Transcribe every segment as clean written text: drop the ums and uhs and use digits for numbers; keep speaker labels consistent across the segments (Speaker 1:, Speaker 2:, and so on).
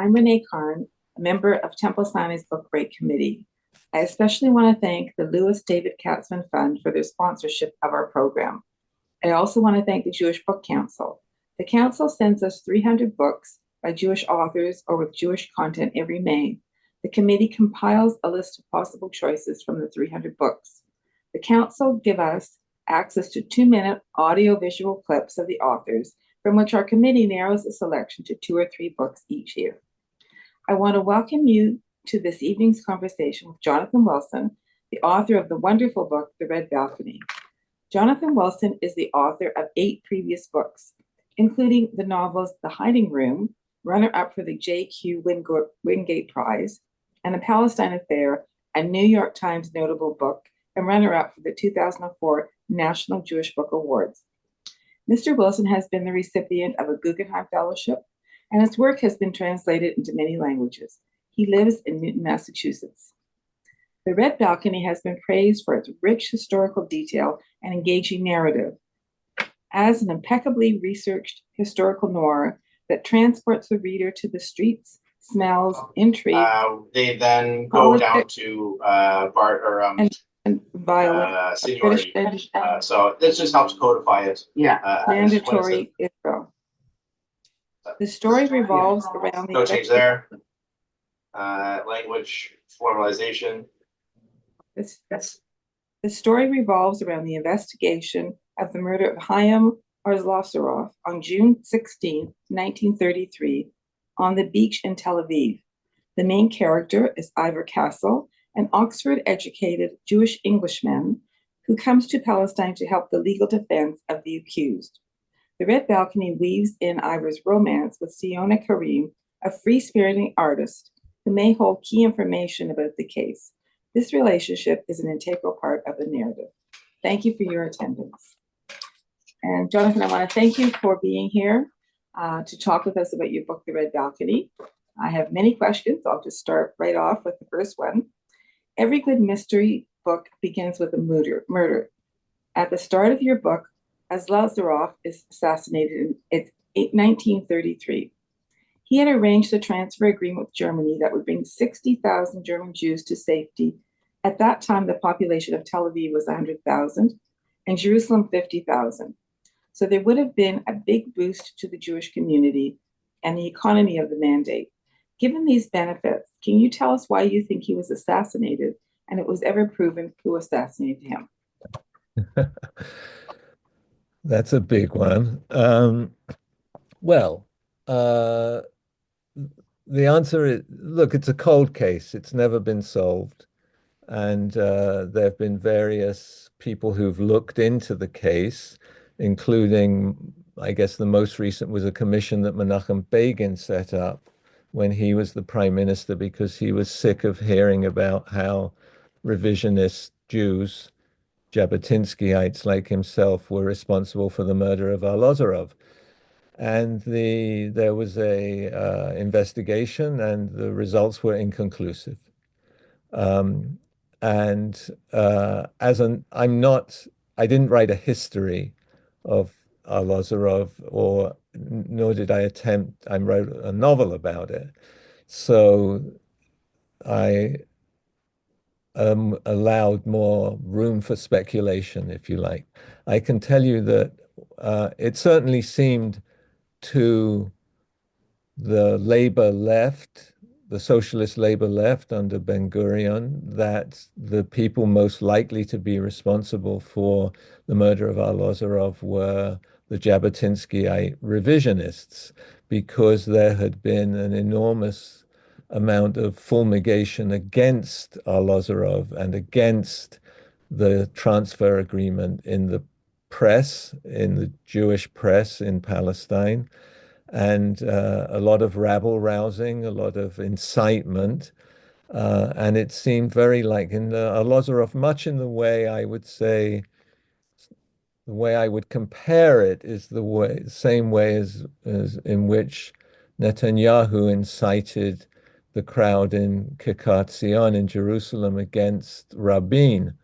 Speaker 1: I'm Renee Karn, a member of Temple Sinai's Book Break Committee. I especially want to thank the Lewis David Katzman Fund for their sponsorship of our program. I also want to thank the Jewish Book Council. The Council sends us 300 books by Jewish authors or with Jewish content every May. The committee compiles a list of possible choices from the 300 books. The Council give us access to 2-minute audio-visual clips of the authors, from which our committee narrows the selection to 2 or 3 books each year. I want to welcome you to this evening's conversation with Jonathan Wilson, the author of the wonderful book, The Red Balcony. Jonathan Wilson is the author of 8 previous books, including the novels The Hiding Room, runner-up for the J.Q. Wingate Prize, and The Palestine Affair, a New York Times notable book, and runner-up for the 2004 National Jewish Book Awards. Mr. Wilson has been the recipient of a Guggenheim Fellowship, and his work has been translated into many languages. He lives in Newton, Massachusetts. The Red Balcony has been praised for its rich historical detail and engaging narrative. As an impeccably researched historical noir that transports the reader to the streets, smells, intrigue.
Speaker 2: They then go down to
Speaker 1: and violence.
Speaker 2: Seniority. So this just helps codify it.
Speaker 1: Mandatory Israel. The story revolves around
Speaker 2: no change there. Language formalization.
Speaker 1: The story revolves around the investigation of the murder of Chaim Arslosoroff on June 16, 1933, on the beach in Tel Aviv. The main character is Ivor Castle, an Oxford-educated Jewish Englishman who comes to Palestine to help the legal defense of the accused. The Red Balcony weaves in Ivor's romance with Siona Karim, a free-spiriting artist who may hold key information about the case. This relationship is an integral part of the narrative. Thank you for your attendance. And Jonathan, I want to thank you for being here to talk with us about your book, The Red Balcony. I have many questions. I'll just start right off with the first one. Every good mystery book begins with a murder. At the start of your book, Arslosoroff is assassinated in 1933. He had arranged a transfer agreement with Germany that would bring 60,000 German Jews to safety. At that time, the population of Tel Aviv was 100,000 and Jerusalem 50,000. So there would have been a big boost to the Jewish community and the economy of the mandate. Given these benefits, can you tell us why you think he was assassinated and it was ever proven who assassinated him?
Speaker 3: That's a big one. Well, the answer is, look, it's a cold case. It's never been solved. And there have been various people who've looked into the case, including, I guess the most recent was a commission that Menachem Begin set up when he was the prime minister, because he was sick of hearing about how revisionist Jews, Jabotinskyites like himself, were responsible for the murder of Arlosoroff. And there was a investigation, and the results were inconclusive. I didn't write a history of Arlosoroff, nor did I attempt. I wrote a novel about it, so I allowed more room for speculation, if you like. I can tell you that it certainly seemed to the Labour left, the socialist Labour left under Ben-Gurion, that the people most likely to be responsible for the murder of Arlosoroff were the Jabotinskyite revisionists, because there had been an enormous amount of fulmigation against Arlosoroff and against the transfer agreement in the press, in the Jewish press in Palestine, and a lot of rabble-rousing, a lot of incitement. And it seemed very like in Arlosoroff, much in the way I would say, the way I would compare it is the same way as in which Netanyahu incited the crowd in Kikat Zion in Jerusalem against Rabin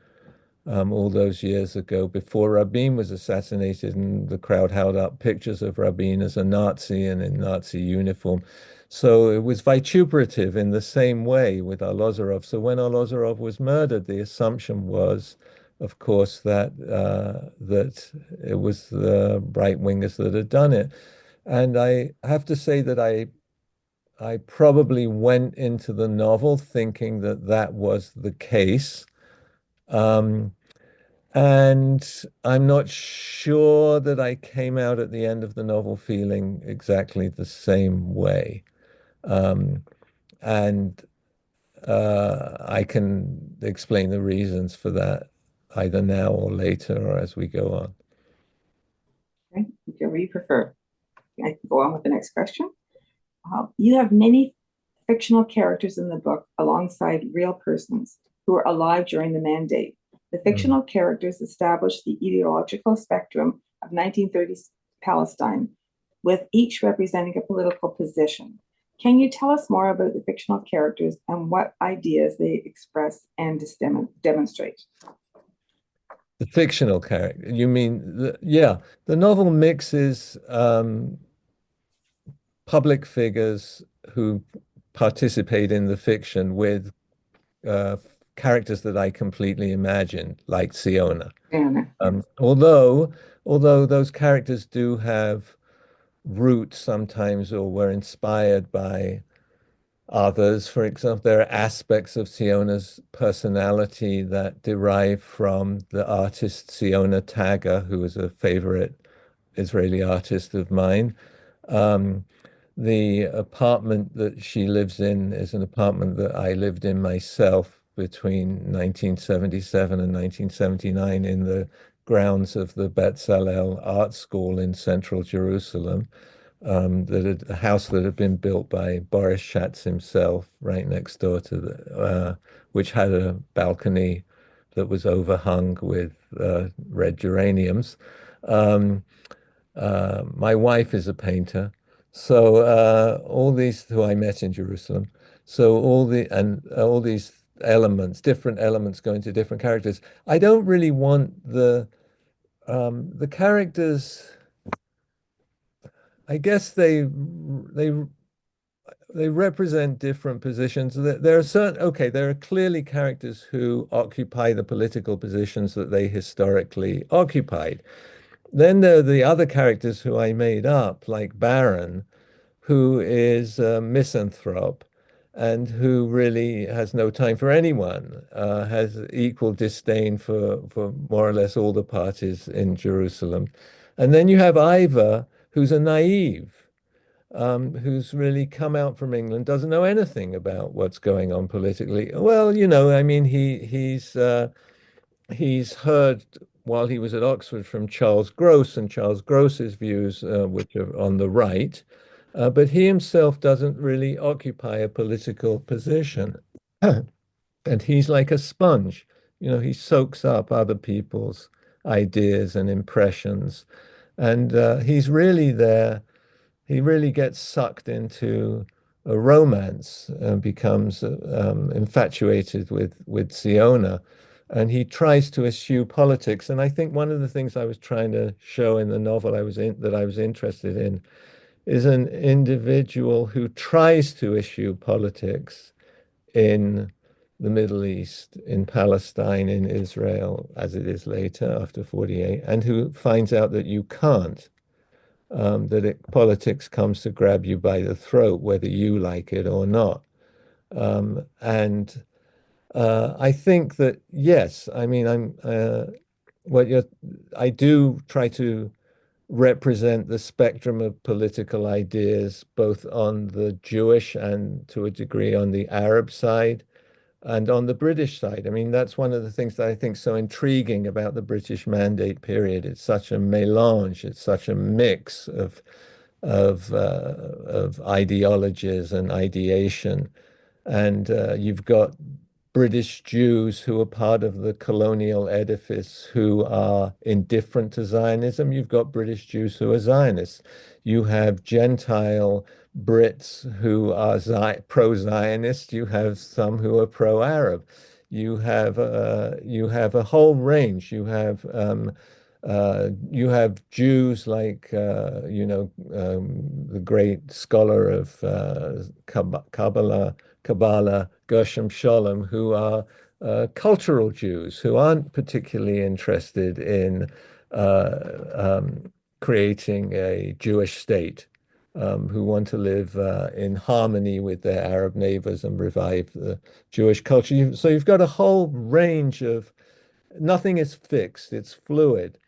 Speaker 3: all those years ago, before Rabin was assassinated, and the crowd held up pictures of Rabin as a Nazi and in Nazi uniform. So it was vituperative in the same way with Arlozorov. So when Arlozorov was murdered, the assumption was, of course, that it was the right-wingers that had done it. And I have to say that I probably went into the novel thinking that that was the case. Um, and I'm not sure that I came out at the end of the novel feeling exactly the same way. Um, and I can explain the reasons for that either now or later or as we go on.
Speaker 1: Okay, whichever you prefer. I can go on with the next question. You have many fictional characters in the book alongside real persons who were alive during the mandate. The
Speaker 3: Mm.
Speaker 1: fictional characters establish the ideological spectrum of 1930s Palestine, with each representing a political position. Can you tell us more about the fictional characters and what ideas they express and demonstrate?
Speaker 3: The fictional character, you mean, yeah, the novel mixes public figures who participate in the fiction with uh, characters that I completely imagined, like Siona.
Speaker 1: Anna,
Speaker 3: Um,
Speaker 1: yes.
Speaker 3: although, although those characters do have roots sometimes or were inspired by others. For example, there are aspects of Siona's personality that derive from the artist Siona Taga, who is a favorite Israeli artist of mine. Um, the apartment that she lives in is an apartment that I lived in myself between 1977 and 1979 in the grounds of the Betzalel Art School in central Jerusalem. A house that had been built by Boris Schatz himself, right next door to which had a balcony that was overhung with red geraniums. Um, my wife is a painter, so all these who I met in Jerusalem. So all these elements, different elements, go into different characters. I don't really want the characters. I guess they represent different positions. There are certain, okay, there are clearly characters who occupy the political positions that they historically occupied. Then there are the other characters who I made up, like Baron, who is a misanthrope and who really has no time for anyone, has equal disdain for more or less all the parties in Jerusalem. And then you have Iva, who's a naive, who's really come out from England, doesn't know anything about what's going on politically. Well, I mean, he's heard while he was at Oxford from Charles Gross and Charles Gross's views, which are on the right, but he himself doesn't really occupy a political position. And he's like a sponge. He soaks up other people's ideas and impressions. And he's really there. He really gets sucked into a romance and becomes infatuated with Siona. And he tries to eschew politics. And I think one of the things I was trying to show in the novel that I was interested in is an individual who tries to eschew politics in the Middle East, in Palestine, in Israel, as it is later after 48, and who finds out that you can't, politics comes to grab you by the throat, whether you like it or not. And I think that, yes, I mean, what you're, I do try to represent the spectrum of political ideas, both on the Jewish and to a degree on the Arab side and on the British side. I mean, that's one of the things that I think so intriguing about the British Mandate period. It's such a melange, it's such a mix of ideologies and ideation. And you've got British Jews who are part of the colonial edifice who are indifferent to Zionism. You've got British Jews who are Zionists. You have Gentile Brits who are pro-Zionist. You have some who are pro-Arab. You have a whole range. You have You have Jews like, the great scholar of Kabbalah, Gershom Scholem, who are cultural Jews who aren't particularly interested in creating a Jewish state, who want to live in harmony with their Arab neighbors and revive the Jewish culture. So you've got a whole range of, nothing is fixed, it's fluid.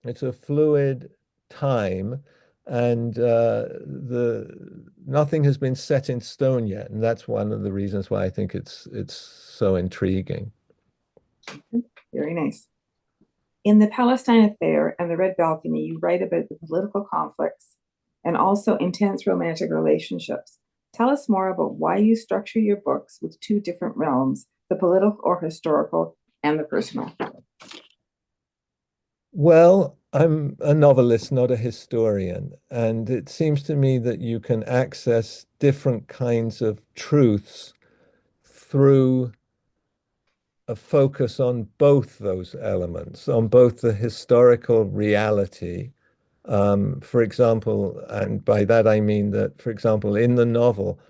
Speaker 3: It's a fluid time, and the nothing has been set in stone yet, and that's one of the reasons why I think it's so intriguing.
Speaker 1: Very nice. In the Palestine Affair and the Red Balcony, you write about the political conflicts and also intense romantic relationships. Tell us more about why you structure your books with two different realms, the political or historical and the personal.
Speaker 3: Well, I'm a novelist, not a historian, and it seems to me that you can access different kinds of truths through a focus on both those elements, on both the historical reality. For example, and by that I mean that, for example, in the novel,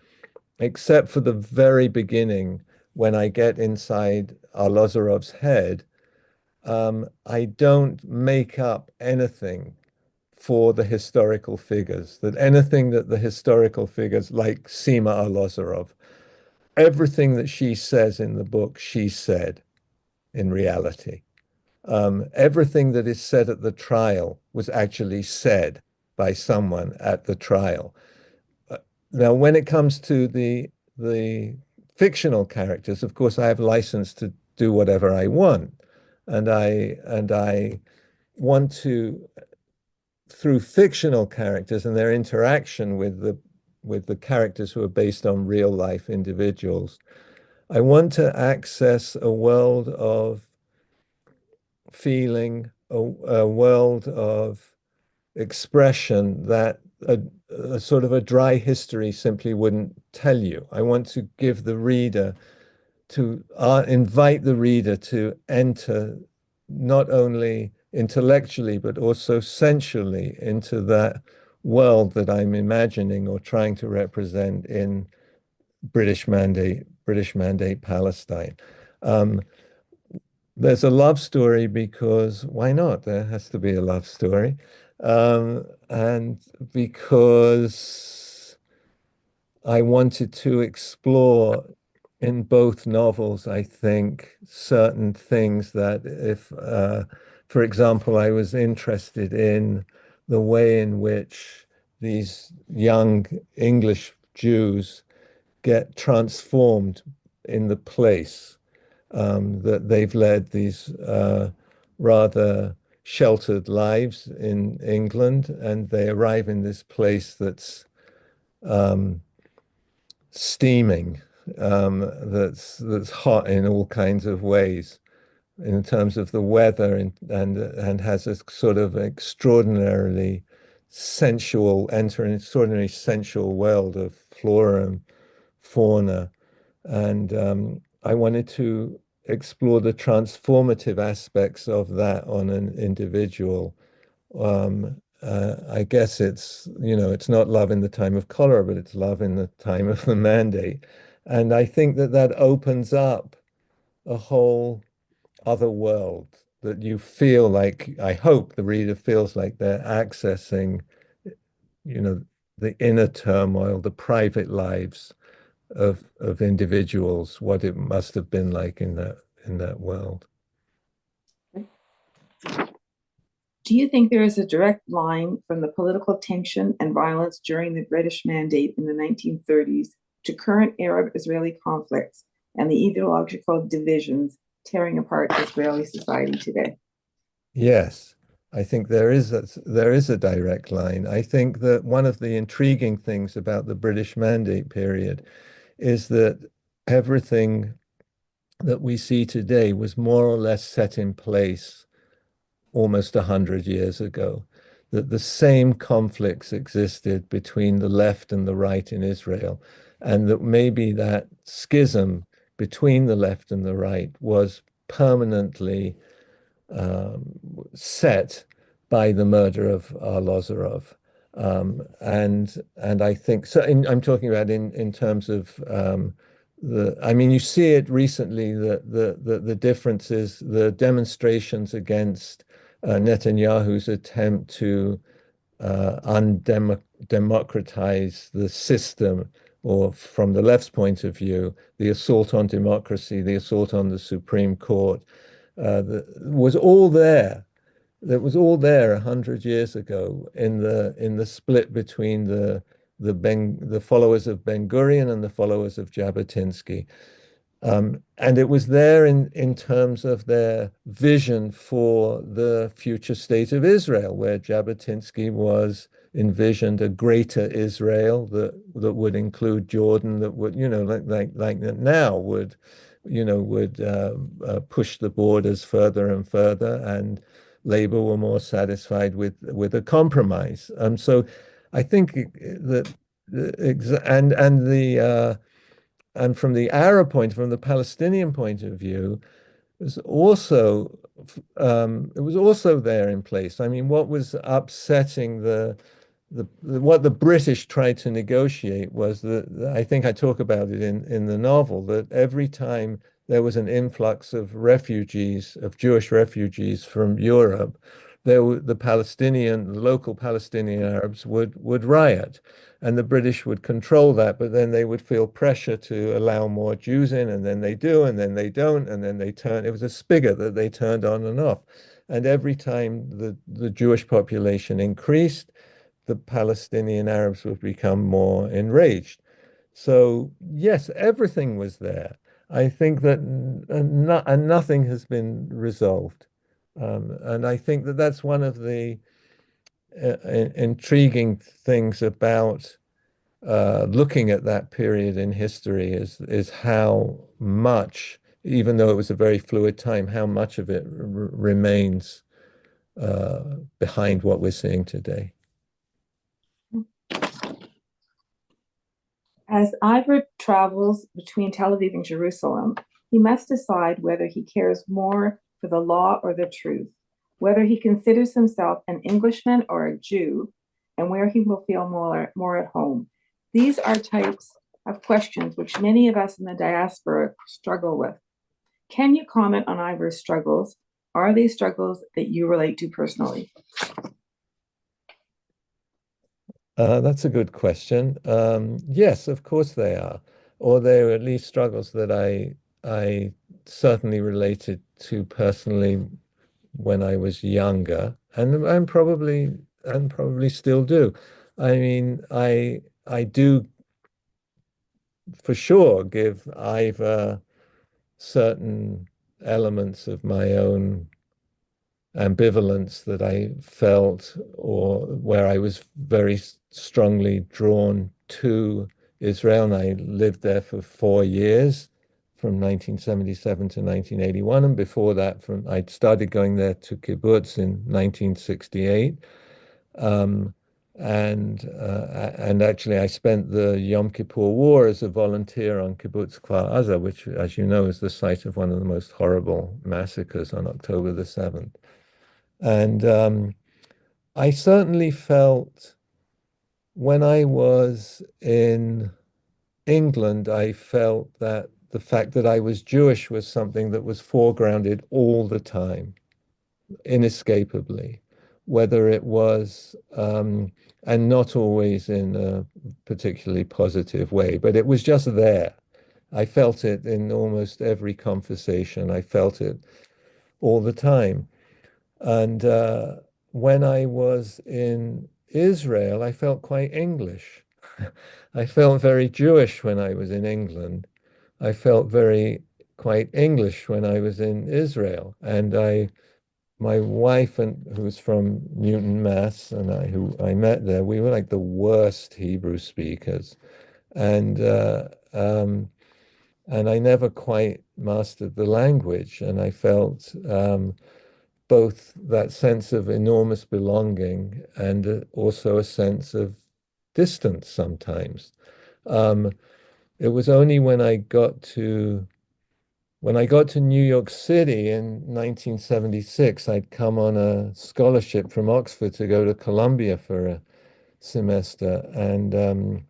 Speaker 3: except for the very beginning, when I get inside Arlozorov's head, I don't make up anything for the historical figures, that anything that the historical figures, like Sima Arlozorov, everything that she says in the book, she said in reality. Everything that is said at the trial was actually said by someone at the trial. Uh, Now, when it comes to the fictional characters, of course, I have license to do whatever I want, and I want to, through fictional characters and their interaction with the characters who are based on real life individuals, I want to access a world of feeling, a world of expression that a sort of a dry history simply wouldn't tell you. I want to give the reader, to invite the reader to enter not only intellectually but also sensually into that world that I'm imagining or trying to represent in British Mandate Palestine. Um, there's a love story because why not? There has to be a love story. And because I wanted to explore in both novels, I think, certain things that if, for example, I was interested in the way in which these young English Jews get transformed in the place, that they've led these rather sheltered lives in England, and they arrive in this place that's um, steaming, that's hot in all kinds of ways, in terms of the weather, and has a sort of extraordinarily enter an extraordinary sensual world of flora and fauna. And I wanted to explore the transformative aspects of that on an individual. I guess it's not love in the time of cholera, but it's love in the time of the mandate. And I think that that opens up a whole other world that you feel like, I hope the reader feels like they're accessing, you know, the inner turmoil, the private lives of individuals, what it must have been like in that world.
Speaker 1: Do you think there is a direct line from the political tension and violence during the British Mandate in the 1930s to current Arab-Israeli conflicts and the ideological divisions tearing apart Israeli society today?
Speaker 3: Yes, I think there is a direct line. I think that one of the intriguing things about the British Mandate period is that everything that we see today was more or less set in place almost 100 years ago, that the same conflicts existed between the left and the right in Israel, and that maybe that schism between the left and the right was permanently set by the murder of Arlozorov. And I think so. I'm talking about in terms of I mean, you see it recently that the differences, the demonstrations against Netanyahu's attempt to undemocratize the system, or from the left's point of view, the assault on democracy, the assault on the Supreme Court, was all there. That was all there 100 years ago in the split between the followers of Ben Gurion and the followers of Jabotinsky. And it was there in terms of their vision for the future state of Israel, where Jabotinsky was envisioned a greater Israel that would include Jordan, that would, like now would, push the borders further and further, and Labour were more satisfied with a compromise. So I think that and from the Arab point, from the Palestinian point of view, was also it was also there in place. I mean, what was upsetting what the British tried to negotiate was that I think I talk about it in the novel, that every time there was an influx of refugees, of Jewish refugees from Europe, the local Palestinian Arabs would riot, and the British would control that, but then they would feel pressure to allow more Jews in, and then they do, and then they don't, and then they turn. It was a spigot that they turned on and off. And every time the Jewish population increased, the Palestinian Arabs would become more enraged. So yes, everything was there. I think that nothing has been resolved. And I think that that's one of the intriguing things about looking at that period in history is how much, even though it was a very fluid time, how much of it remains behind what we're seeing today.
Speaker 1: As Ivor travels between Tel Aviv and Jerusalem, he must decide whether he cares more for the law or the truth, whether he considers himself an Englishman or a Jew, and where he will feel more at home. These are types of questions which many of us in the diaspora struggle with. Can you comment on Ivor's struggles? Are these struggles that you relate to personally?
Speaker 3: That's a good question. Yes, of course they are, or they're at least struggles that I certainly related to personally when I was younger, and probably still do. I mean, I do for sure give Ivor certain elements of my own ambivalence that I felt, or where I was very strongly drawn to Israel. And I lived there for 4 years, from 1977 to 1981. And before that, I started going there to kibbutz in 1968. And actually, I spent the Yom Kippur War as a volunteer on kibbutz Kfar Aza, which, as you know, is the site of one of the most horrible massacres on October the 7th. And I certainly felt when I was in England, I felt that the fact that I was Jewish was something that was foregrounded all the time, inescapably, whether it was, and not always in a particularly positive way, but it was just there. I felt it in almost every conversation. I felt it all the time. And when I was in Israel, I felt quite English. I felt very Jewish when I was in England. I felt very quite English when I was in Israel. And my wife, who's from Newton, Mass, who I met there, we were like the worst Hebrew speakers. And and I never quite mastered the language. And I felt both that sense of enormous belonging and also a sense of distance sometimes. It was only when I got to when I got to New York City in 1976, I'd come on a scholarship from Oxford to go to Columbia for a semester. And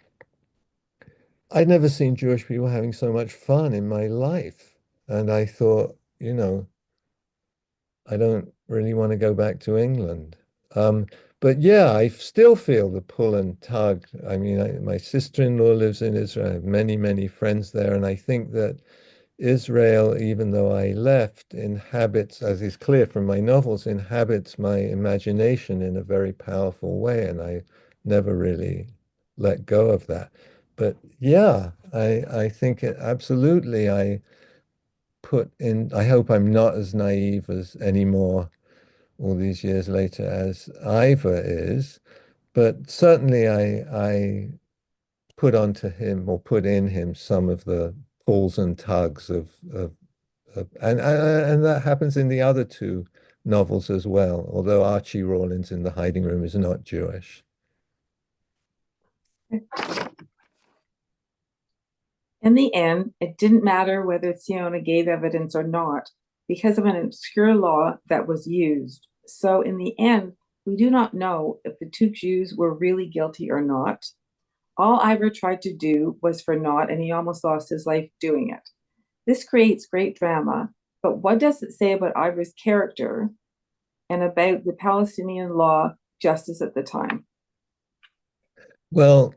Speaker 3: I'd never seen Jewish people having so much fun in my life. And I thought, I don't really want to go back to England. Um, but yeah, I still feel the pull and tug. I mean, my sister-in-law lives in Israel. I have many, many friends there. And I think that Israel, even though I left, inhabits, as is clear from my novels, inhabits my imagination in a very powerful way. And I never really let go of that. But yeah, I think absolutely I hope I'm not as naive as anymore all these years later as Ivor is, but certainly I put onto him or put in him some of the pulls and tugs and that happens in the other two novels as well, although Archie Rawlins in The Hiding Room is not Jewish.
Speaker 1: In the end, it didn't matter whether Siona gave evidence or not because of an obscure law that was used. So, in the end, we do not know if the two Jews were really guilty or not. All Ivor tried to do was for naught, and he almost lost his life doing it. This creates great drama, but what does it say about Ivor's character and about the Palestinian law justice at the time?
Speaker 3: Well,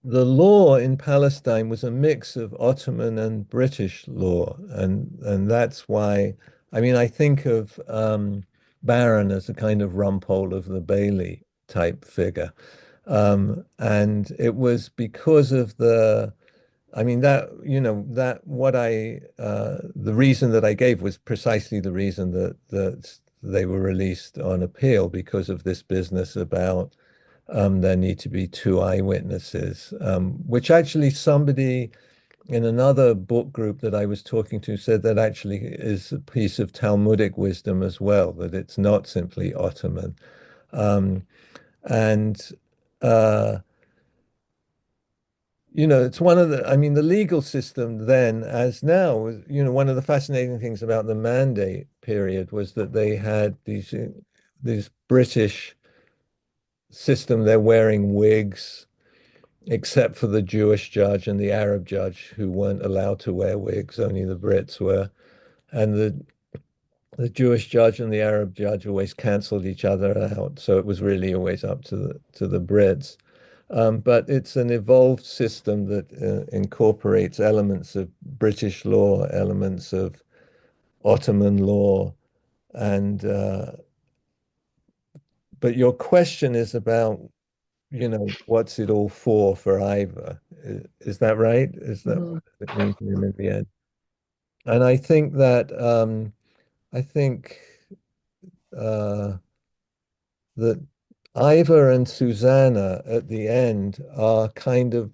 Speaker 3: the law in Palestine was a mix of Ottoman and British law, and that's why, I mean, I think of Baron as a kind of Rumpole of the Bailey type figure. And it was because of I mean, the reason that I gave was precisely the reason that they were released on appeal because of this business about there need to be two eyewitnesses, which actually somebody in another book group that I was talking to said that actually is a piece of Talmudic wisdom as well, that it's not simply Ottoman. Um, and uh, it's I mean, the legal system then, as now, one of the fascinating things about the Mandate period was that they had these British system, they're wearing wigs, except for the Jewish judge and the Arab judge who weren't allowed to wear wigs, only the Brits were. And the Jewish judge and the Arab judge always cancelled each other out. So it was really always up to the Brits. But it's an evolved system that incorporates elements of British law, elements of Ottoman law, and but your question is about, what's it all for Ivor? Is that right? Is that
Speaker 1: Mhm.
Speaker 3: what it means to him in the end? And I think that I think uh, that Ivor and Susanna at the end are kind of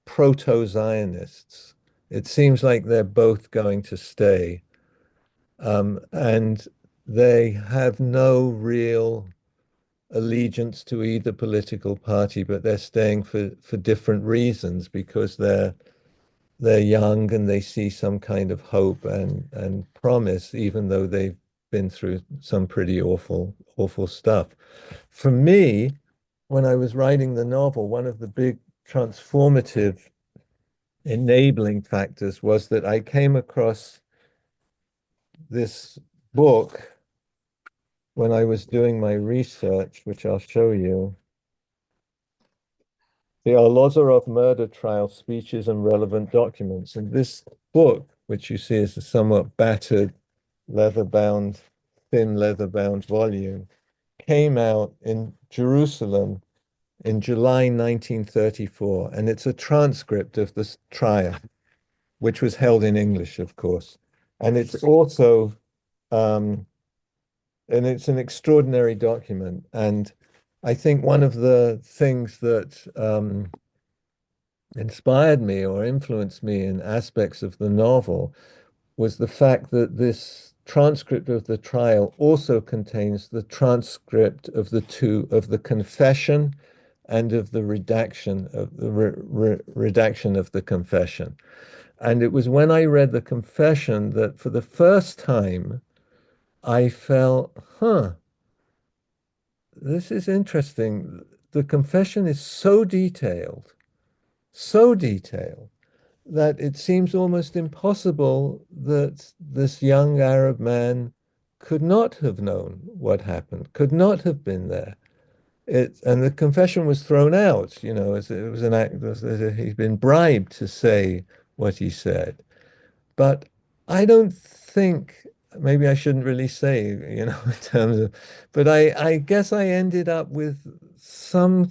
Speaker 3: proto-Zionists. It seems like they're both going to stay, and they have no real allegiance to either political party, but they're staying for different reasons because they're young and they see some kind of hope and promise, even though they've been through some pretty awful stuff. For me, when I was writing the novel, one of the big transformative enabling factors was that I came across this book when I was doing my research, which I'll show you. The Arlozorov murder trial speeches and relevant documents. And this book, which you see is a somewhat battered, leather-bound, thin leather-bound volume, came out in Jerusalem in July 1934. And it's a transcript of this trial, which was held in English, of course. And um, it's an extraordinary document. And I think one of the things that inspired me or influenced me in aspects of the novel was the fact that this transcript of the trial also contains the transcript of the confession and of the redaction of the redaction of the confession. and it was when I read the confession that for the first time I felt, huh, this is interesting. The confession is so detailed that it seems almost impossible that this young Arab man could not have known what happened, could not have been there. And the confession was thrown out, as it was an act, he'd been bribed to say what he said. But I don't think, maybe I shouldn't really say, in terms of, but I guess I ended up with some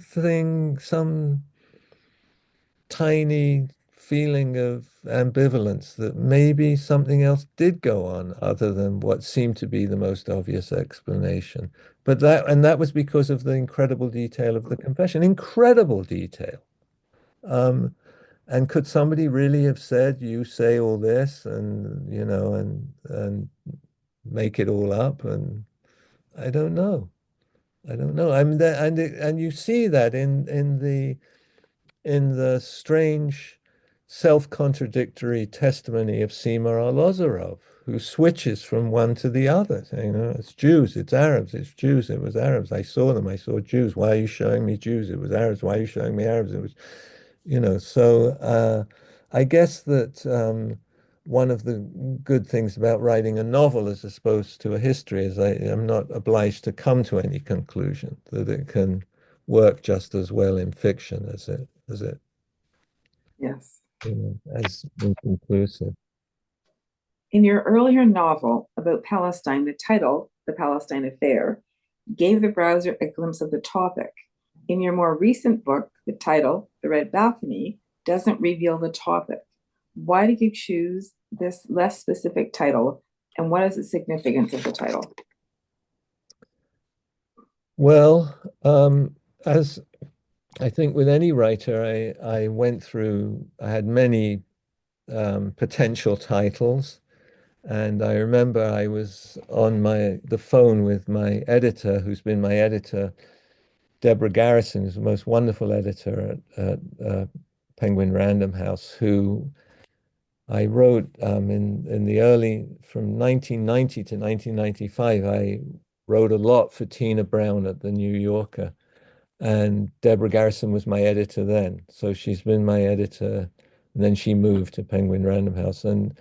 Speaker 3: tiny feeling of ambivalence that maybe something else did go on other than what seemed to be the most obvious explanation. And that was because of the incredible detail of the confession, incredible detail. Um, and could somebody really have said, you say all this and, and make it all up? And I don't know. I don't know. I mean, and you see that in the strange, self-contradictory testimony of Seymour Arlozorov, who switches from one to the other, saying, it's Jews, it's Arabs, it's Jews, it was Arabs. I saw them, I saw Jews. Why are you showing me Jews? It was Arabs. Why are you showing me Arabs? It was, so I guess that one of the good things about writing a novel as opposed to a history is I am not obliged to come to any conclusion, that it can work just as well in fiction as it
Speaker 1: Yes.
Speaker 3: as inconclusive.
Speaker 1: In your earlier novel about Palestine, the title, The Palestine Affair, gave the browser a glimpse of the topic. In your more recent book, the title, The Red Balcony, doesn't reveal the topic. Why did you choose this less specific title, and what is the significance of the title?
Speaker 3: Well, as I think with any writer, I had many potential titles. And I remember I was on the phone with my editor, who's been my editor, Deborah Garrison, who's the most wonderful editor at Penguin Random House, who I wrote in the early, from 1990 to 1995, I wrote a lot for Tina Brown at the New Yorker. And Deborah Garrison was my editor then. So she's been my editor. And then she moved to Penguin Random House. And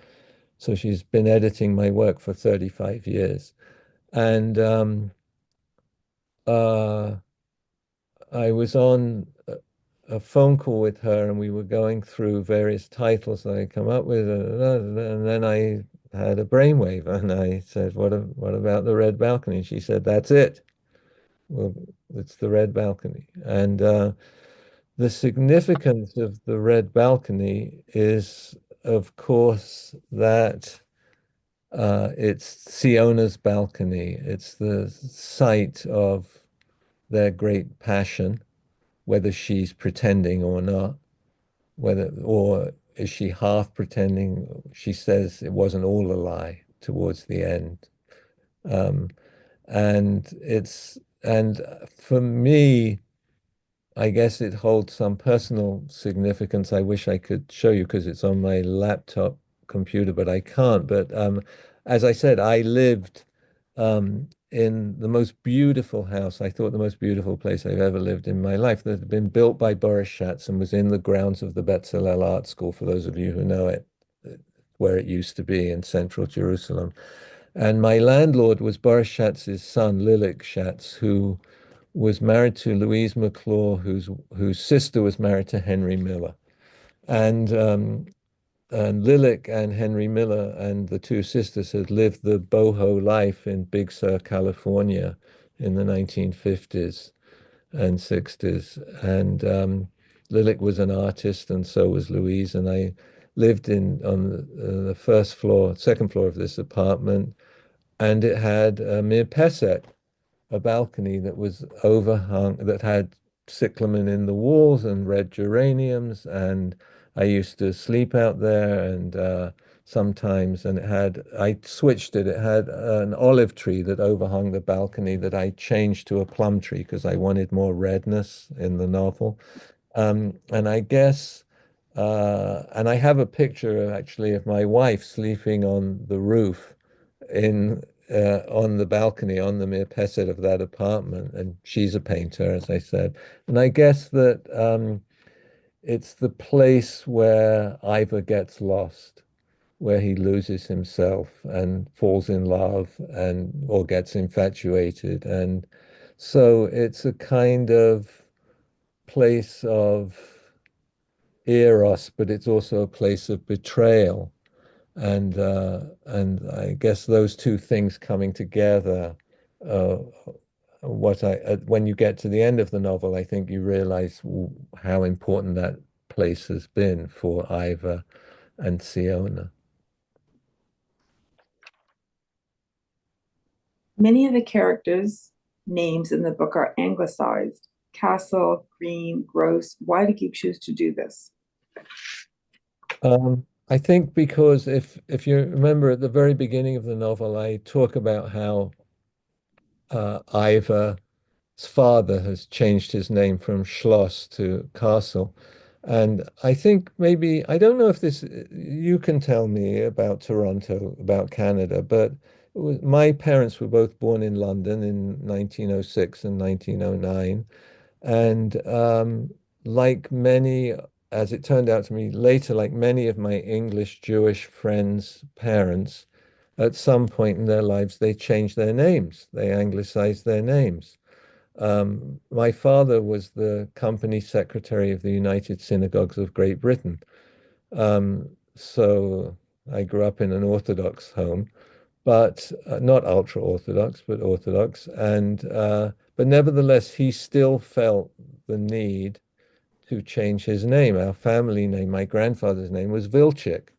Speaker 3: so she's been editing my work for 35 years. And uh, I was on a phone call with her and we were going through various titles that I come up with. And then I had a brainwave and I said, what about the Red Balcony? And she said, that's it. Well, it's the Red Balcony. And the significance of the Red Balcony is, of course, that it's Siona's balcony. It's the site of their great passion, whether she's pretending or not, or is she half pretending? She says it wasn't all a lie towards the end. Um, and for me, I guess it holds some personal significance. I wish I could show you because it's on my laptop computer, but I can't. But as I said, I lived in the most beautiful house. I thought the most beautiful place I've ever lived in my life, that had been built by Boris Schatz and was in the grounds of the Bezalel Art School, for those of you who know it, where it used to be in central Jerusalem. And my landlord was Boris Schatz's son, Lilik Schatz, who was married to Louise McClure, whose sister was married to Henry Miller. And Lilik and Henry Miller and the two sisters had lived the boho life in Big Sur, California in the 1950s and 60s. And Lilik was an artist, and so was Louise. And I lived on the second floor of this apartment, and it had a mirpeset, a balcony that was overhung, that had cyclamen in the walls and red geraniums. And I used to sleep out there and sometimes, and I switched it. It had an olive tree that overhung the balcony that I changed to a plum tree because I wanted more redness in the novel. And I guess And I have a picture actually of my wife sleeping on the roof in on the balcony on the mirpesset of that apartment, and she's a painter, as I said. And I guess that it's the place where Ivor gets lost, where he loses himself and falls in love and or gets infatuated. And so it's a kind of place of eros, but it's also a place of betrayal. And I guess those two things coming together, uh, when you get to the end of the novel, I think you realize how important that place has been for Ivor and Siona.
Speaker 1: Many of the characters' names in the book are anglicized. Castle, Green, Gross. Why did you choose to do this?
Speaker 3: I think because if you remember at the very beginning of the novel, I talk about how Ivor's father has changed his name from Schloss to Castle. And I think maybe, I don't know if this, you can tell me about Toronto, about Canada, but my parents were both born in London in 1906 and 1909. And like many, as it turned out to me later, like many of my English Jewish friends' parents, at some point in their lives, they changed their names. They anglicized their names. My father was the company secretary of the United Synagogues of Great Britain. So I grew up in an Orthodox home, but not ultra Orthodox, but Orthodox. And but nevertheless, he still felt the need to change his name. Our family name, my grandfather's name was Vilchik.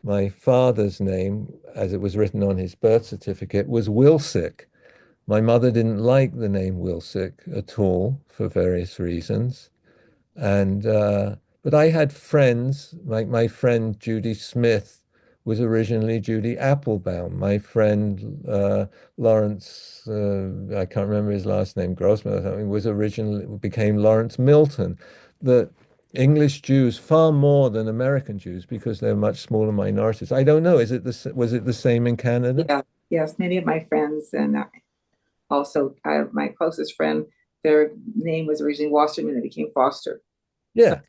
Speaker 3: My father's name, as it was written on his birth certificate, was Wilsick. My mother didn't like the name Wilsick at all for various reasons. And but I had friends, like my friend Judy Smith was originally Judy Applebaum. My friend Lawrence, I can't remember his last name, Grossman or something, was originally became Lawrence Milton. The English Jews far more than American Jews because they're much smaller minorities. I don't know. Was it the same in Canada?
Speaker 1: Yeah, yes, many of my friends and also my closest friend, their name was originally Wasserman, it became Foster. So
Speaker 3: Yeah,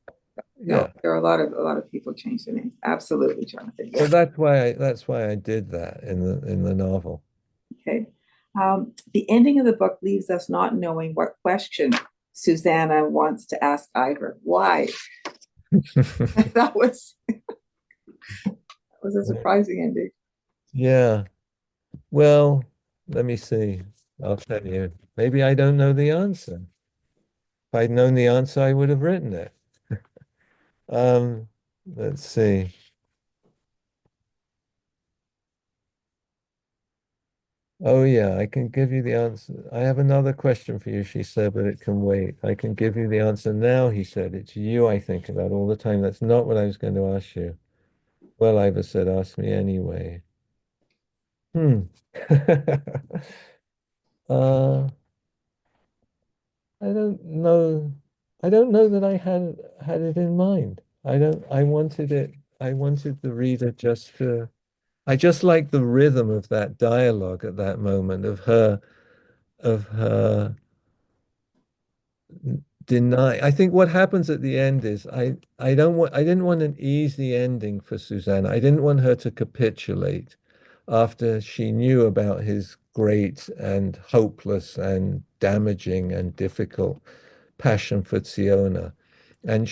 Speaker 1: no,
Speaker 3: yeah.
Speaker 1: there are a lot of people change their names. Absolutely, Jonathan.
Speaker 3: So
Speaker 1: Yeah.
Speaker 3: that's why I did that in the novel.
Speaker 1: Okay. The ending of the book leaves us not knowing what question Susanna wants to ask Ivor. Why? That was a surprising ending.
Speaker 3: Yeah. Well, let me see. I'll tell you. Maybe I don't know the answer. If I'd known the answer, I would have written it. Um, let's see. Oh yeah, I can give you the answer. I have another question for you, she said, but it can wait. I can give you the answer now, he said. It's you I think about all the time. That's not what I was going to ask you. Well, Ivor said, ask me anyway. Hmm. Uh, I don't know. I don't know that I had it in mind. I wanted the reader just to, I just like the rhythm of that dialogue at that moment of her deny. I think what happens at the end is I didn't want an easy ending for Susanna. I didn't want her to capitulate after she knew about his great and hopeless and damaging and difficult passion for Tsiona. And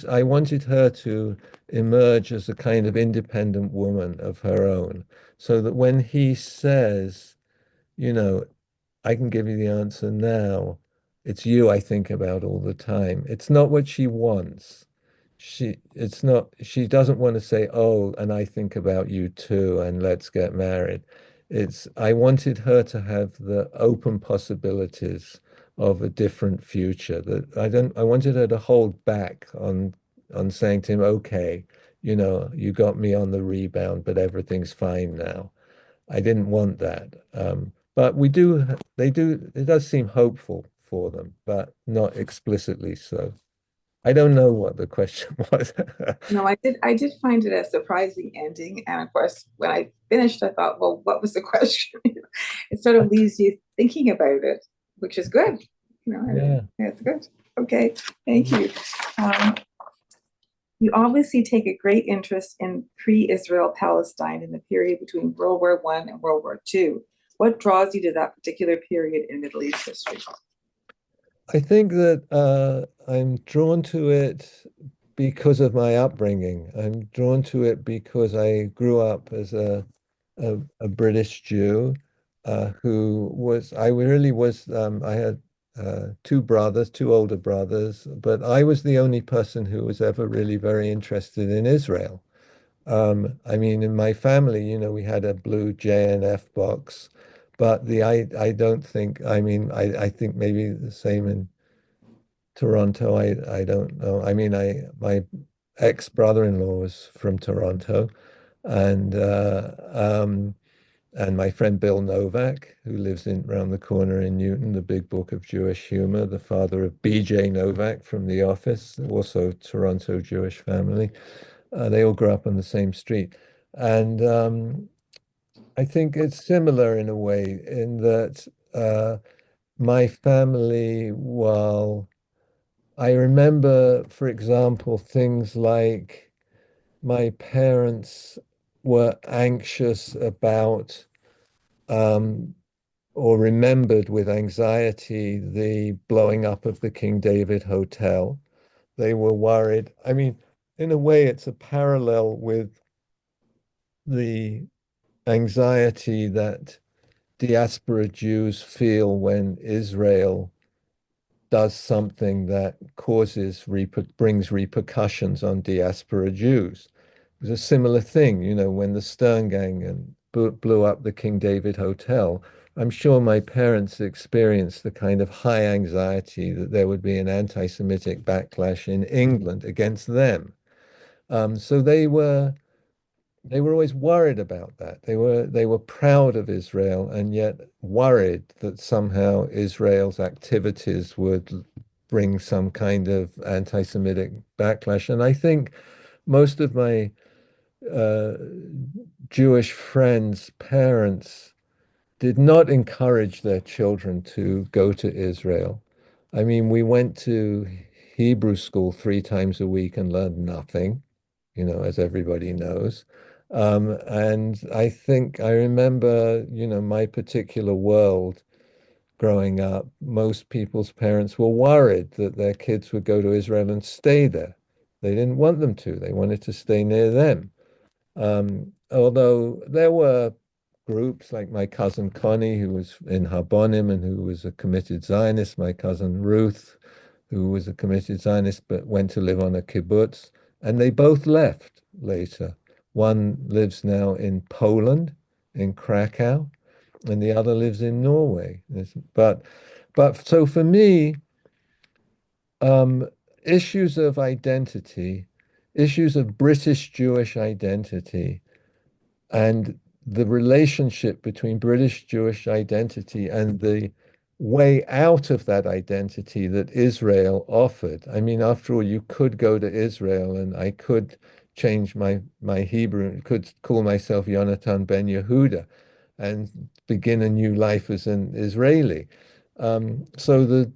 Speaker 3: I wanted her to emerge as a kind of independent woman of her own, so that when he says, you know, I can give you the answer now. It's you I think about all the time. It's not what she wants. It's not, she doesn't want to say, oh, and I think about you too, and let's get married. I wanted her to have the open possibilities of a different future that I wanted her to hold back on saying to him, okay, you got me on the rebound, but everything's fine now. I didn't want that. But it does seem hopeful for them, but not explicitly so. I don't know what the question was.
Speaker 1: No, I did find it a surprising ending. And of course, when I finished, I thought, well, what was the question? It sort of leaves you thinking about it, which is good.
Speaker 3: Yeah.
Speaker 1: It's good. Okay, thank you. Um, you obviously take a great interest in pre-Israel Palestine in the period between World War One and World War Two. What draws you to that particular period in Middle East history?
Speaker 3: I think that I'm drawn to it because of my upbringing. I'm drawn to it because I grew up as a British Jew who was, I really was, I had two brothers, two older brothers, but I was the only person who was ever really very interested in Israel. I mean, in my family, we had a blue J&F box, but I don't think, I mean, I think maybe the same in Toronto. I don't know. I mean, my ex-brother-in-law was from Toronto, and and my friend Bill Novak, who lives in around the corner in Newton, the big book of Jewish humor, the father of BJ Novak from The Office, also Toronto Jewish family. They all grew up on the same street, and I think it's similar in a way in that my family, while I remember, for example, things like my parents were anxious about um, or remembered with anxiety the blowing up of the King David Hotel. They were worried. I mean, in a way, it's a parallel with the anxiety that diaspora Jews feel when Israel does something that brings repercussions on diaspora Jews. It was a similar thing, when the Stern Gang and blew up the King David Hotel. I'm sure my parents experienced the kind of high anxiety that there would be an anti-Semitic backlash in England against them. So they were always worried about that. They were proud of Israel and yet worried that somehow Israel's activities would bring some kind of anti-Semitic backlash. And I think most of my uh, Jewish friends' parents did not encourage their children to go to Israel. I mean, we went to Hebrew school 3 times a week and learned nothing, as everybody knows. And I think I remember, my particular world growing up, most people's parents were worried that their kids would go to Israel and stay there. They didn't want them to. They wanted to stay near them. Although there were groups like my cousin Connie, who was in Harbonim and who was a committed Zionist, my cousin Ruth, who was a committed Zionist but went to live on a kibbutz, and they both left later. One lives now in Poland, in Krakow, and the other lives in Norway. But so for me, um, issues of identity, issues of British Jewish identity, and the relationship between British Jewish identity and the way out of that identity that Israel offered. I mean, after all, you could go to Israel and I could change my Hebrew, could call myself Yonatan ben Yehuda and begin a new life as an Israeli. So the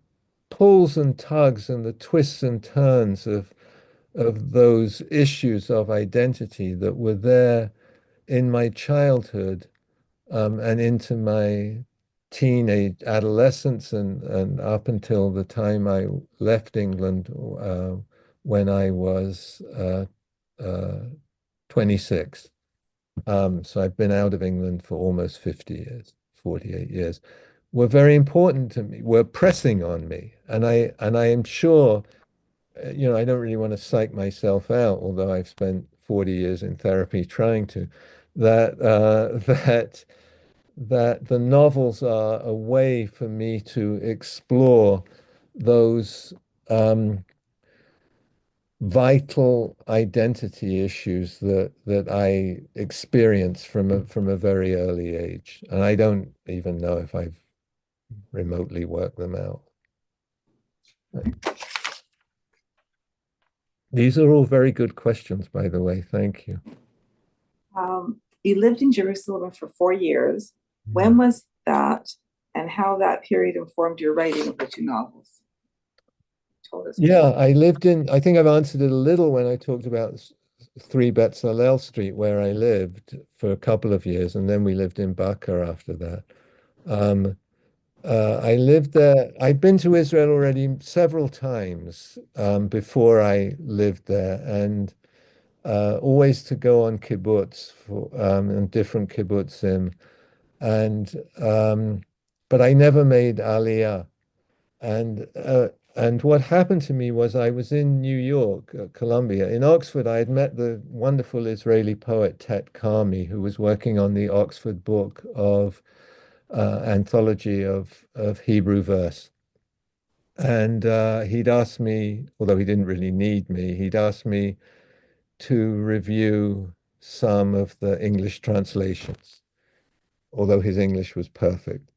Speaker 3: pulls and tugs and the twists and turns of those issues of identity that were there in my childhood and into my teenage adolescence and up until the time I left England when I was uh, 26. So I've been out of England for almost 50 years, 48 years. Were very important to me, were pressing on me. And I am sure, I don't really want to psych myself out, although I've spent 40 years in therapy trying to, that that the novels are a way for me to explore those vital identity issues that I experience from a very early age, and I don't even know if I've remotely worked them out. These are all very good questions, by the way. Thank you.
Speaker 1: You lived in Jerusalem for 4 years.
Speaker 3: Yeah.
Speaker 1: When was that, and how that period informed your writing of the two novels? Told us.
Speaker 3: Yeah, I think I've answered it a little when I talked about 3 Betzalel Street, where I lived for a couple of years, and then we lived in Baca after that. Um, I lived there. I'd been to Israel already several times before I lived there, and always to go on kibbutz for and different kibbutzim, and but I never made Aliyah. And what happened to me was I was in New York, Columbia. In Oxford, I had met the wonderful Israeli poet Tet Karmi, who was working on the Oxford book of anthology of Hebrew verse. And he'd asked me, although he didn't really need me, he'd asked me to review some of the English translations, although his English was perfect.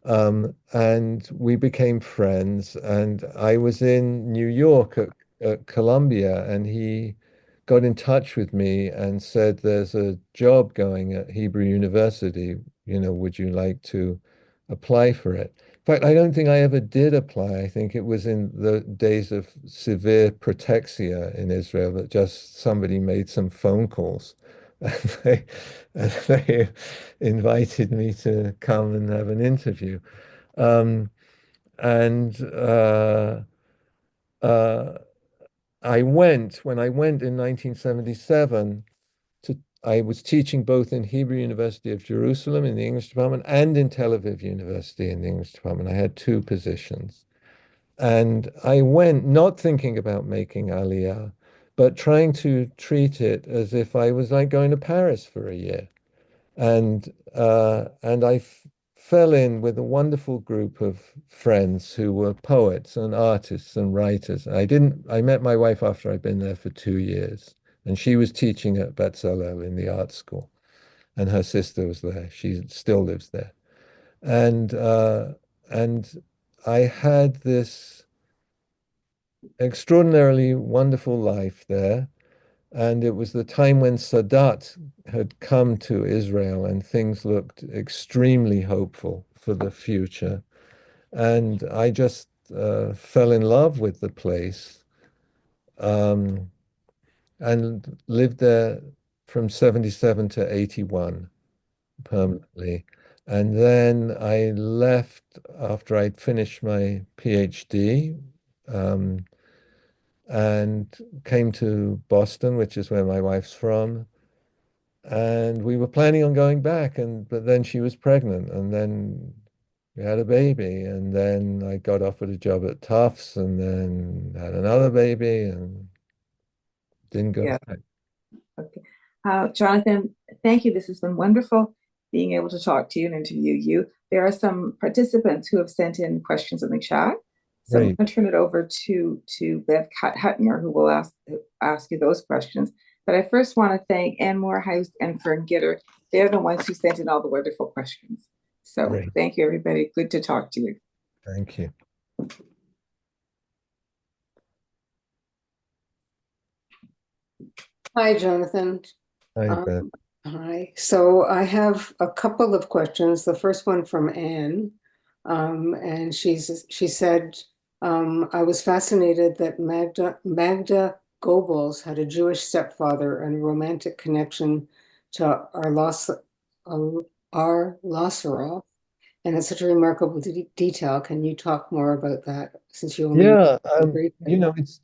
Speaker 3: And we became friends. And I was in New York at Columbia, and he got in touch with me and said, "There's a job going at Hebrew University. Would you like to apply for it?" In fact, I don't think I ever did apply. I think it was in the days of severe protexia in Israel that just somebody made some phone calls. And they invited me to come and have an interview. Um, and uh, when I went in 1977 I was teaching both in Hebrew University of Jerusalem in the English department and in Tel Aviv University in the English department. I had 2 positions. And I went not thinking about making Aliyah, but trying to treat it as if I was like going to Paris for a year. And I fell in with a wonderful group of friends who were poets and artists and writers. I met my wife after I'd been there for 2 years, and she was teaching at Betzalel in the art school, and her sister was there. She still lives there. And I had this extraordinarily wonderful life there. And it was the time when Sadat had come to Israel and things looked extremely hopeful for the future. And I just fell in love with the place um, and lived there from 77 to 81 permanently. And then I left after I'd finished my PhD. Um, and came to Boston, which is where my wife's from. And we were planning on going back, but then she was pregnant, and then we had a baby, and then I got offered a job at Tufts, and then had another baby, and didn't go
Speaker 1: Yeah.
Speaker 3: back.
Speaker 1: Okay. Jonathan, thank you. This has been wonderful being able to talk to you and interview you. There are some participants who have sent in questions in the chat. So I'm
Speaker 3: Great,
Speaker 1: going to turn it over to Bev Hutner, who will ask you those questions. But I first want to thank Ann Morehouse and Fern Gitter. They're the ones who sent in all the wonderful questions. So
Speaker 3: great.
Speaker 1: thank you, everybody. Good to talk to you.
Speaker 3: Thank you.
Speaker 4: Hi, Jonathan.
Speaker 3: Hi, Beth.
Speaker 4: Hi. So I have a couple of questions. The first one from Anne, and she said, "I was fascinated that Magda Goebbels had a Jewish stepfather and a romantic connection to our Lasarov, and it's such a remarkable detail. Can you talk more about that since you only
Speaker 3: Yeah,
Speaker 4: read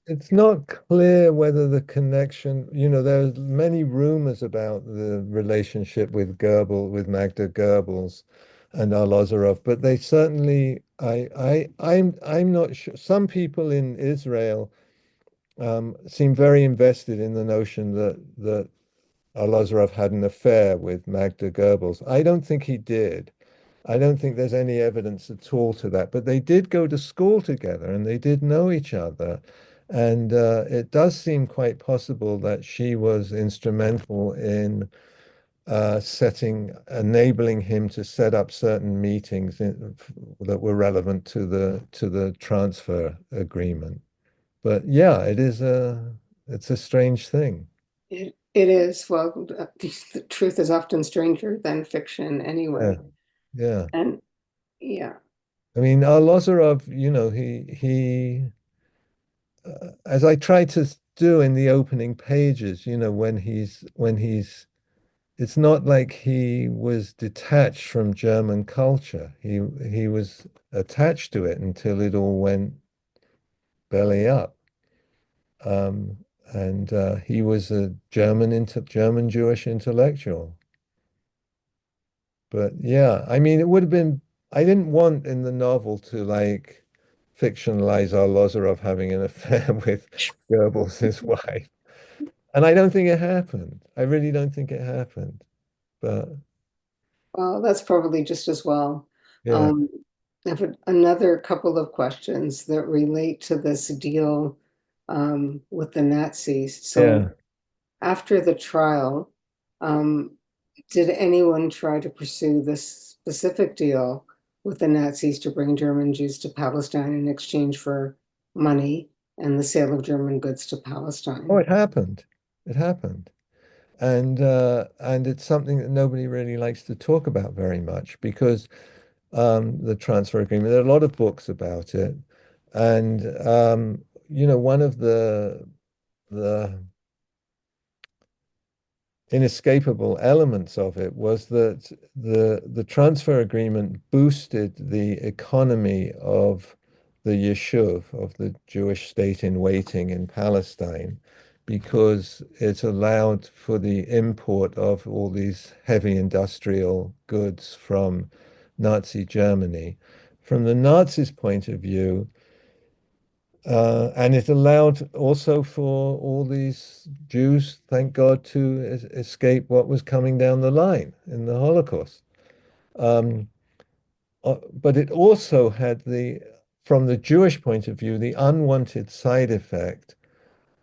Speaker 3: it's not clear whether the connection, there's many rumors about the relationship with with Magda Goebbels and Arlozorov, but they certainly, I'm not sure. Some people in Israel seem very invested in the notion that Arlozorov had an affair with Magda Goebbels. I don't think he did. I don't think there's any evidence at all to that, but they did go to school together and they did know each other. And it does seem quite possible that she was instrumental in enabling him to set up certain meetings that were relevant to the transfer agreement. But yeah, It's a strange thing.
Speaker 4: It is, well, the truth is often stranger than fiction anyway.
Speaker 3: Yeah, yeah.
Speaker 4: And yeah,
Speaker 3: I mean, Arlozorov, as I tried to do in the opening pages, it's not like he was detached from German culture. He was attached to it until it all went belly up. And he was a German Jewish intellectual. But yeah, I mean, it would have been, I didn't want in the novel to like fictionalize Arlozorov having an affair with Goebbels, his wife. And I don't think it happened. I really don't think it happened. But
Speaker 4: well, that's probably just as well.
Speaker 3: yeah,
Speaker 4: Um, I have another couple of questions that relate to this deal with the Nazis. So
Speaker 3: yeah.
Speaker 4: after the trial, um, did anyone try to pursue this specific deal with the Nazis to bring German Jews to Palestine in exchange for money and the sale of German goods to
Speaker 3: Oh,
Speaker 4: Palestine?
Speaker 3: it happened. It happened. And it's something that nobody really likes to talk about very much because the transfer agreement. There are a lot of books about it, and one of the inescapable elements of it was that the transfer agreement boosted the economy of the Yishuv, of the Jewish state in waiting in Palestine, because it allowed for the import of all these heavy industrial goods from Nazi Germany. From the Nazis' point of view, and it allowed also for all these Jews, thank God, to escape what was coming down the line in the Holocaust. Um, but it also had from the Jewish point of view, the unwanted side effect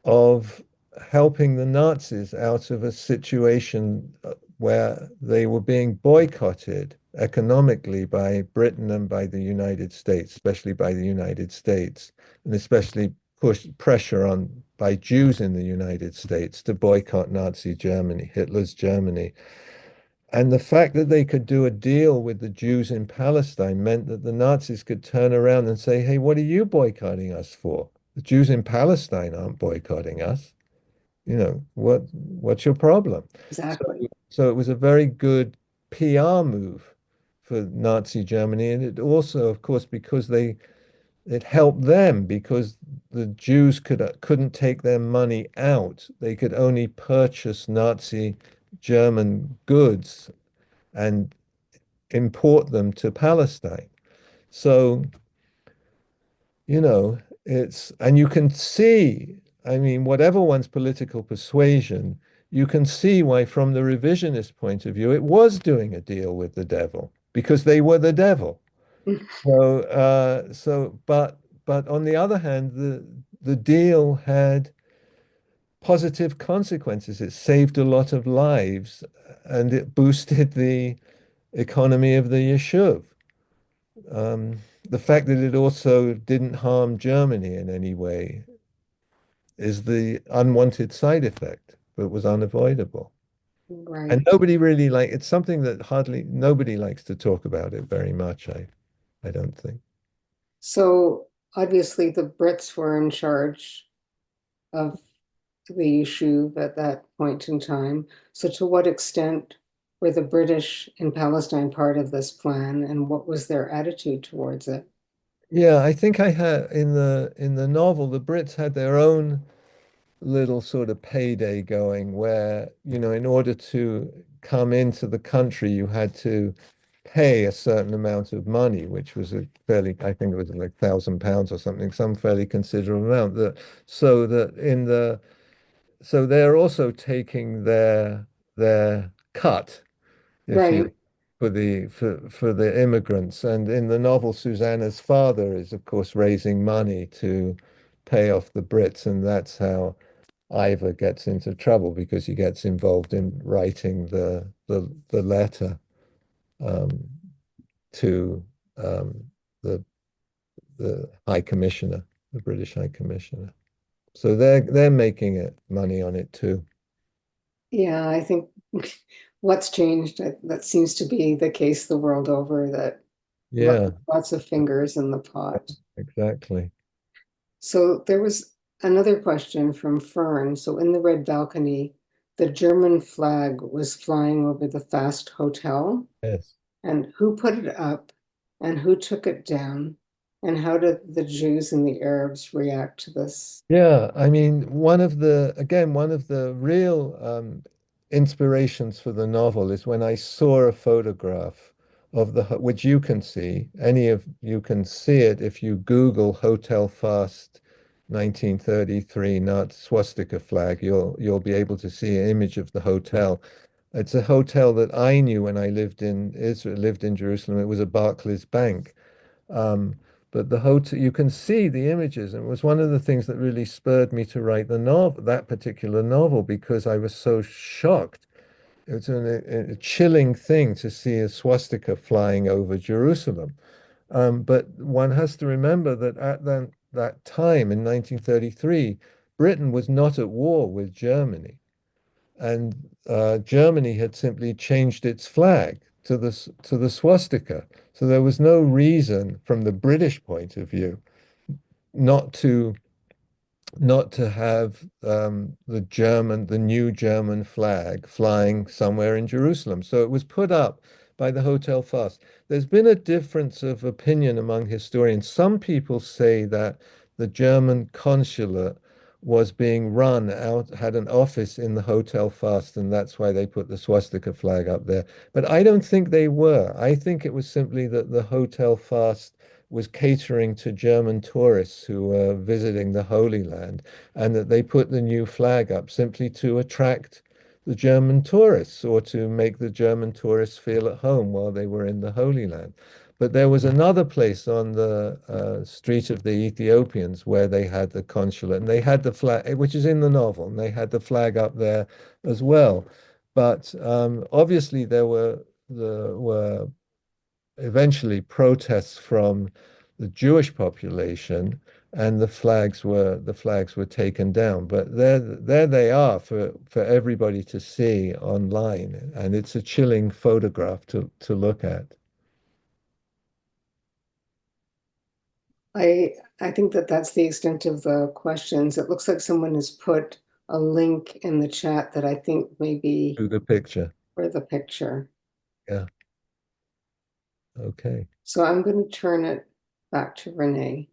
Speaker 3: of helping the Nazis out of a situation where they were being boycotted economically by Britain and by the United States, especially by the United States, and especially pushed pressure on by Jews in the United States to boycott Nazi Germany, Hitler's Germany. And the fact that they could do a deal with the Jews in Palestine meant that the Nazis could turn around and say, hey, what are you boycotting us for? The Jews in Palestine aren't boycotting us. What's your problem? So,
Speaker 4: Exactly.
Speaker 3: so it was a very good PR move for Nazi Germany. And it also, of course, because it helped them because the Jews couldn't take their money out. They could only purchase Nazi German goods and import them to Palestine. So, and you can see, I mean, whatever one's political persuasion, you can see why, from the revisionist point of view, it was doing a deal with the devil because they were the devil. But on the other hand, the deal had positive consequences. It saved a lot of lives and it boosted the economy of the Yishuv. The fact that it also didn't harm Germany in any way is the unwanted side effect, but was unavoidable. And
Speaker 4: Right.
Speaker 3: nobody really it's something that hardly nobody likes to talk about it very much, I don't think.
Speaker 4: So obviously the Brits were in charge of the issue at that point in time. So to what extent were the British in Palestine part of this plan, and what was their attitude towards it?
Speaker 3: Yeah, I think I had in the novel, the Brits had their own little sort of payday going where, in order to come into the country, you had to pay a certain amount of money, which was I think it was like £1,000 or something, some fairly considerable amount so they're also taking their cut, if you
Speaker 4: Right.
Speaker 3: for the immigrants. And in the novel, Susanna's father is, of course, raising money to pay off the Brits, and that's how Ivor gets into trouble because he gets involved in writing the letter um, to um, the High Commissioner, the British High Commissioner. So they're making it money on it too.
Speaker 4: Yeah, I think what's changed, that seems to be the case the world over, that
Speaker 3: Yeah,
Speaker 4: lots of fingers in the pot.
Speaker 3: exactly.
Speaker 4: So there was another question from Fern. So in the red balcony, the German flag was flying over the Fast Hotel.
Speaker 3: Yes.
Speaker 4: And who put it up and who took it down? And how did the Jews and the Arabs react to this?
Speaker 3: Yeah, I mean, one of the real inspirations for the novel is when I saw a photograph of which you can see, any of you can see it if you Google Hotel Fast 1933 not swastika flag, you'll be able to see an image of the hotel. It's a hotel that I knew when I lived in Israel, lived in Jerusalem. It was a Barclays Bank. Um, but the hotel, you can see the images, and it was one of the things that really spurred me to write the novel, that particular novel, because I was so shocked. It was a chilling thing to see a swastika flying over Jerusalem. But one has to remember that at that time in 1933, Britain was not at war with Germany, and Germany had simply changed its flag to the swastika. So there was no reason, from the British point of view, not to not to have the new German flag flying somewhere in Jerusalem. So it was put up by the Hotel Fast. There's been a difference of opinion among historians. Some people say that the German consulate was being run out, had an office in the Hotel Fast, and that's why they put the swastika flag up there. But I don't think they were. I think it was simply that the Hotel Fast was catering to German tourists who were visiting the Holy Land, and that they put the new flag up simply to attract the German tourists or to make the German tourists feel at home while they were in the Holy Land. But there was another place on the street of the Ethiopians where they had the consulate, and they had the flag, which is in the novel, and they had the flag up there as well. But obviously there were eventually protests from the Jewish population, and the flags were taken down. But there they are for everybody to see online, and it's a chilling photograph to look at.
Speaker 4: I think that that's the extent of the questions. It looks like someone has put a link in the chat that I think may be
Speaker 3: To the picture.
Speaker 4: for the picture.
Speaker 3: Yeah. Okay.
Speaker 4: So I'm going to turn it back to Renee.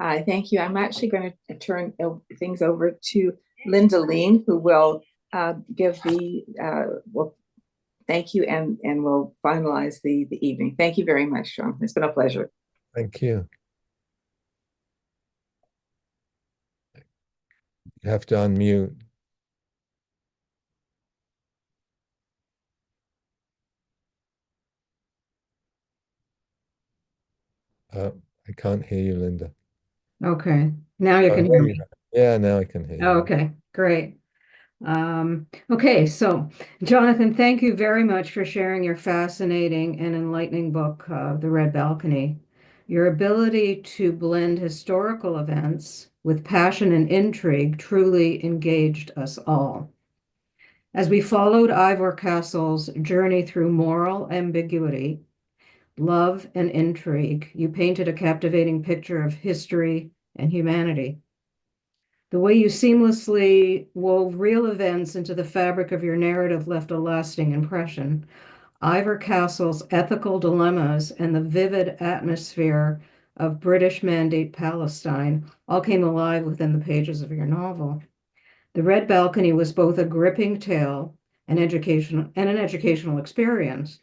Speaker 1: Hi, thank you. I'm actually going to turn things over to Linda Lean, who will give well, thank you, and we'll finalize the evening. Thank you very much, John. It's been a pleasure.
Speaker 3: Thank you. You have to unmute. Uh, I can't hear you, Linda.
Speaker 5: Okay, now you
Speaker 3: Oh,
Speaker 5: can
Speaker 3: there
Speaker 5: hear
Speaker 3: you
Speaker 5: me.
Speaker 3: are. Yeah, now I can hear you.
Speaker 5: Okay, great. Okay, so Jonathan, thank you very much for sharing your fascinating and enlightening book, The Red Balcony. Your ability to blend historical events with passion and intrigue truly engaged us all. As we followed Ivor Castle's journey through moral ambiguity, love, and intrigue, you painted a captivating picture of history and humanity. The way you seamlessly wove real events into the fabric of your narrative left a lasting impression. Ivor Castle's ethical dilemmas and the vivid atmosphere of British Mandate Palestine all came alive within the pages of your novel. The Red Balcony was both a gripping tale and an educational experience.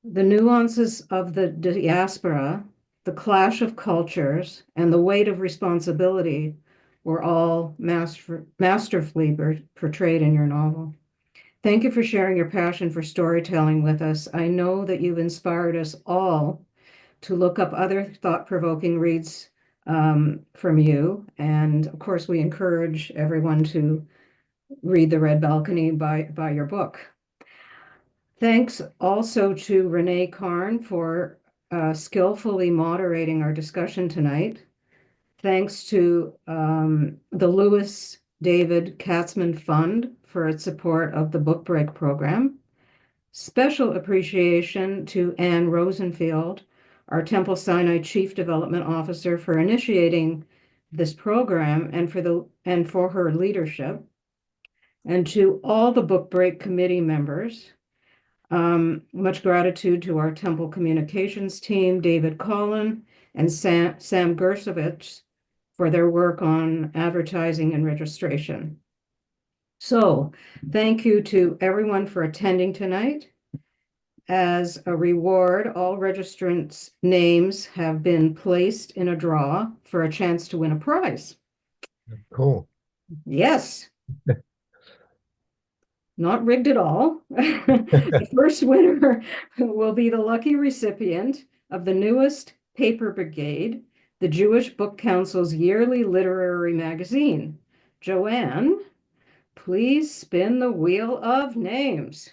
Speaker 5: The nuances of the diaspora, the clash of cultures, and the weight of responsibility were all masterfully portrayed in your novel. Thank you for sharing your passion for storytelling with us. I know that you've inspired us all to look up other thought-provoking reads from you. And of course, we encourage everyone to read The Red Balcony, buy your book. Thanks also to Renee Karn for skillfully moderating our discussion tonight. Thanks to the Lewis David Katzman Fund for its support of the Book Break program. Special appreciation to Anne Rosenfield, our Temple Sinai Chief Development Officer, for initiating this program and for her leadership. And to all the Book Break committee members. Much gratitude to our Temple Communications team, David Collin and Sam Gersovich, for their work on advertising and registration. So thank you to everyone for attending tonight. As a reward, all registrants' names have been placed in a draw for a chance to win a prize.
Speaker 3: Cool.
Speaker 5: Yes. Not rigged at all. The first winner will be the lucky recipient of the newest Paper Brigade, the Jewish Book Council's yearly literary magazine. Joanne, please spin the wheel of names.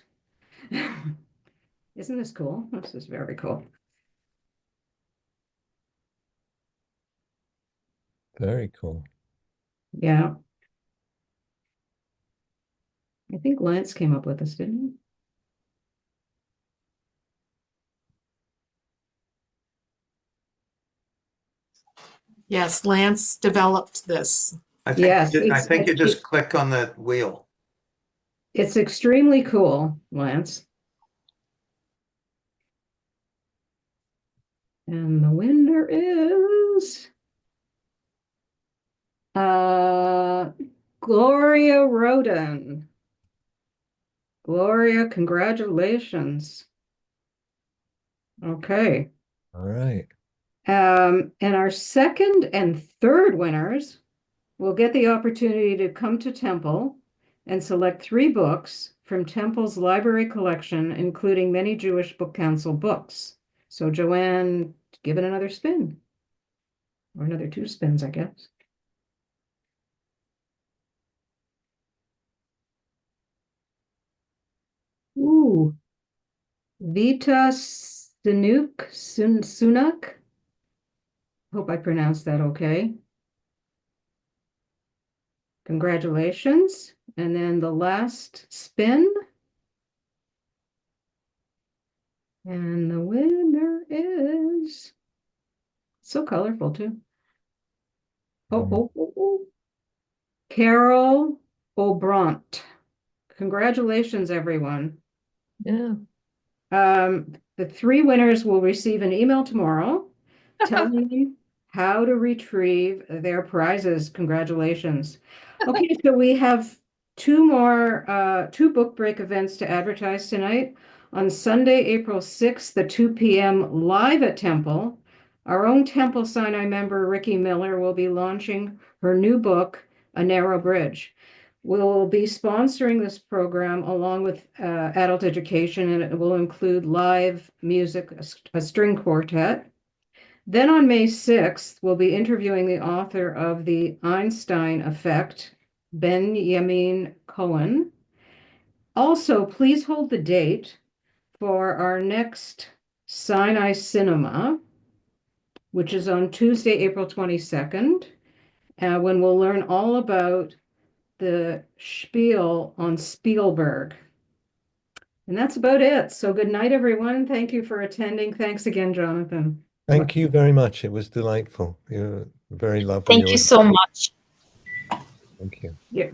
Speaker 5: Isn't this cool? This is very cool.
Speaker 3: Very cool.
Speaker 5: Yeah. I think Lance came up with this, didn't
Speaker 6: Yes, Lance developed this.
Speaker 5: Yes,
Speaker 7: I think you just click on the wheel.
Speaker 5: he? It's extremely cool, Lance. And the winner is Gloria Roden. Gloria, congratulations. Okay.
Speaker 3: All right.
Speaker 5: And our second and third winners will get the opportunity to come to Temple and select 3 books from Temple's library collection, including many Jewish Book Council books. So Joanne, give it another spin. Or another 2 spins, I guess. Ooh. Vita Sunak. Hope I pronounced that okay. Congratulations. And then the last spin. And the winner is so colorful too. Oh. Carol O'Brant. Congratulations, everyone.
Speaker 3: Yeah.
Speaker 5: The 3 winners will receive an email tomorrow telling them how to retrieve their prizes. Congratulations. Okay, so we have 2 book break events to advertise tonight. On Sunday, April 6th at 2 p.m. live at Temple, our own Temple Sinai member, Ricky Miller, will be launching her new book, A Narrow Bridge. We'll be sponsoring this program along with adult education, and it will include live music, a string quartet. Then on May 6th, we'll be interviewing the author of The Einstein Effect, Benjamin Cohen. Also, please hold the date for our next Sinai Cinema, which is on Tuesday, April 22nd, when we'll learn all about the spiel on Spielberg. And that's about it. So good night, everyone. Thank you for attending. Thanks again, Jonathan.
Speaker 3: Thank you very much. It was delightful. You're very lovely.
Speaker 8: Thank you so much.
Speaker 3: Thank you.
Speaker 5: Yeah.